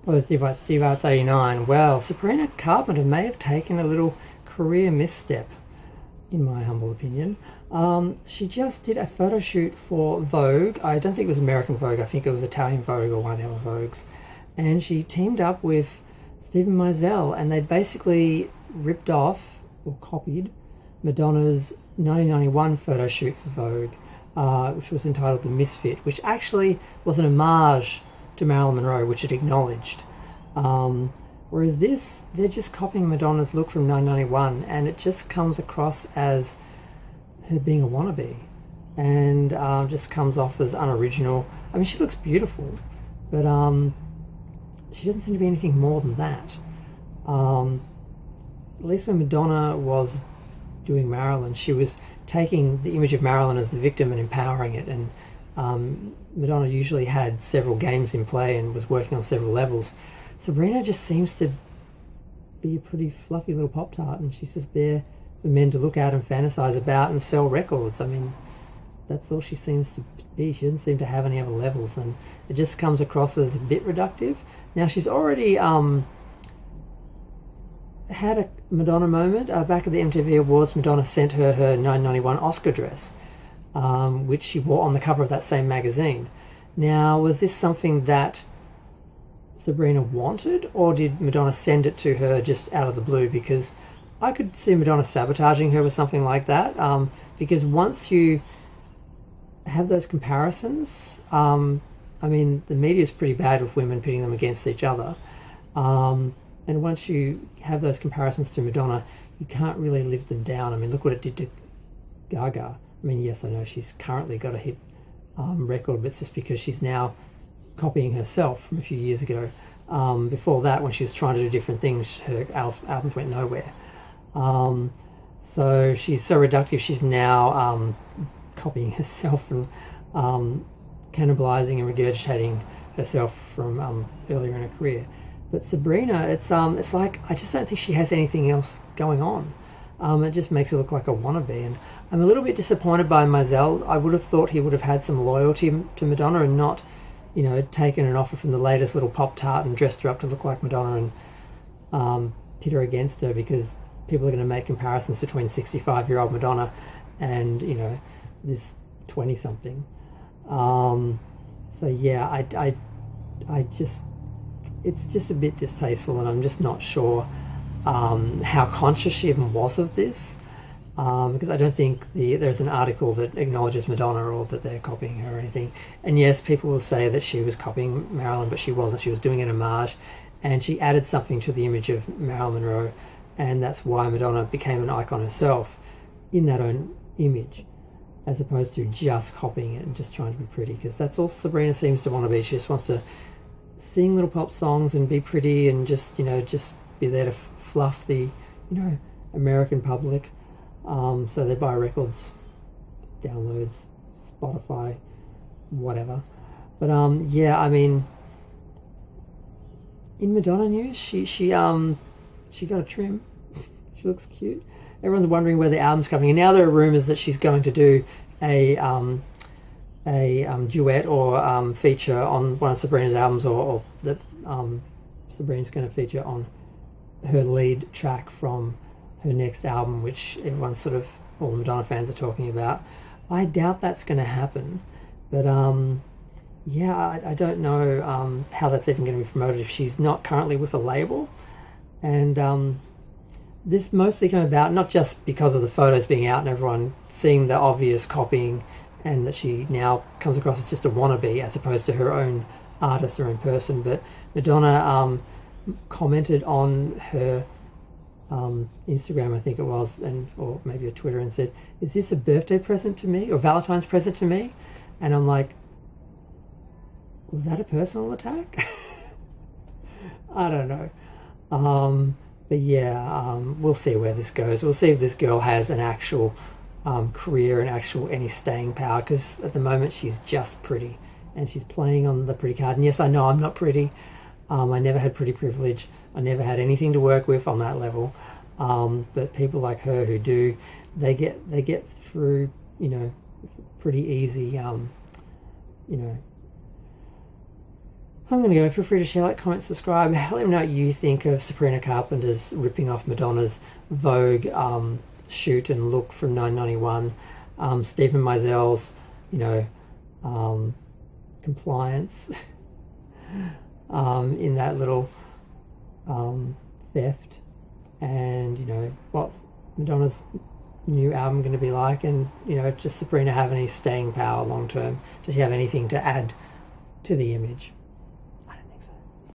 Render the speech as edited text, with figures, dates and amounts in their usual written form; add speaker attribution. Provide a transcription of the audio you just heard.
Speaker 1: Positive like Steve Arts 89. Well, Sabina Carpenter may have taken a little career misstep, in my humble opinion. She just did a photo shoot for Vogue. I don't think it was American Vogue. I think it was Italian Vogue or one of the other Vogues. And she teamed up with Stephen Meisel, and they basically ripped off or copied Madonna's 1991 photo shoot for Vogue, which was entitled The Misfit, which actually was an homage to Marilyn Monroe, which it acknowledged. Whereas this, they're just copying Madonna's look from 1991, and it just comes across as her being a wannabe, and just comes off as unoriginal. I mean, she looks beautiful, but she doesn't seem to be anything more than that. At least when Madonna was doing Marilyn, she was taking the image of Marilyn as the victim and empowering it, and Madonna usually had several games in play and was working on several levels. Sabina just seems to be a pretty fluffy little Pop-Tart, and she's just there for men to look at and fantasize about and sell records. I mean, that's all she seems to be. She doesn't seem to have any other levels, and it just comes across as a bit reductive. Now, she's already had a Madonna moment. Back at the MTV Awards, Madonna sent her 1991 Oscar dress, which she wore on the cover of that same magazine. Now, was this something that Sabina wanted, or did Madonna send it to her just out of the blue? Because I could see Madonna sabotaging her with something like that, because once you have those comparisons, I mean, the media is pretty bad with women pitting them against each other, and once you have those comparisons to Madonna, you can't really live them down. I mean, look what it did to Gaga. I mean, yes, I know she's currently got a hit record, but it's just because she's now copying herself from a few years ago. Before that, when she was trying to do different things, her albums went nowhere. So she's so reductive, she's now copying herself and cannibalizing and regurgitating herself from earlier in her career. But Sabina, it's like, I just don't think she has anything else going on. It just makes her look like a wannabe, and I'm a little bit disappointed by Meisel. I would have thought he would have had some loyalty to Madonna and not, taken an offer from the latest little Pop-Tart and dressed her up to look like Madonna and pit her against her, because people are going to make comparisons between 65-year-old Madonna and, this 20-something. So yeah, I just, it's just a bit distasteful, and I'm just not sure how conscious she even was of this, because I don't think there's an article that acknowledges Madonna or that they're copying her or anything. And yes, people will say that she was copying Marilyn, but she wasn't. She was doing an homage, and she added something to the image of Marilyn Monroe, and that's why Madonna became an icon herself in that own image, as opposed to just copying it and just trying to be pretty, because that's all Sabina seems to want to be. She just wants to sing little pop songs and be pretty and just be there to fluff the American public, so they buy records, downloads, Spotify, whatever. But yeah, I mean, in Madonna news, she got a trim. She looks cute. Everyone's wondering where the album's coming, and now there are rumors that she's going to do a duet or feature on one of Sabrina's albums, or that Sabrina's going to feature on her lead track from her next album, which everyone all the Madonna fans are talking about. I doubt that's going to happen, but yeah, I don't know how that's even going to be promoted if she's not currently with a label. And this mostly came about not just because of the photos being out and everyone seeing the obvious copying, and that she now comes across as just a wannabe as opposed to her own artist, her own person, but Madonna commented on her Instagram, I think it was, or maybe a Twitter, and said, "Is this a birthday present to me or Valentine's present to me?" And I'm like, was that a personal attack? I don't know. But yeah, we'll see where this goes. We'll see if this girl has an actual career and any staying power, because at the moment she's just pretty, and she's playing on the pretty card. And yes, I know I'm not pretty. I never had pretty privilege. I never had anything to work with on that level. But people like her who do, they get through, pretty easy, I'm going to go. Feel free to share, like, comment, subscribe. Let me know what you think of Sabina Carpenter's ripping off Madonna's Vogue shoot and look from 1991. Stephen Meisel's, compliance in that little theft, and what's Madonna's new album going to be like, and just Sabina have any staying power long term? Does she have anything to add to the image?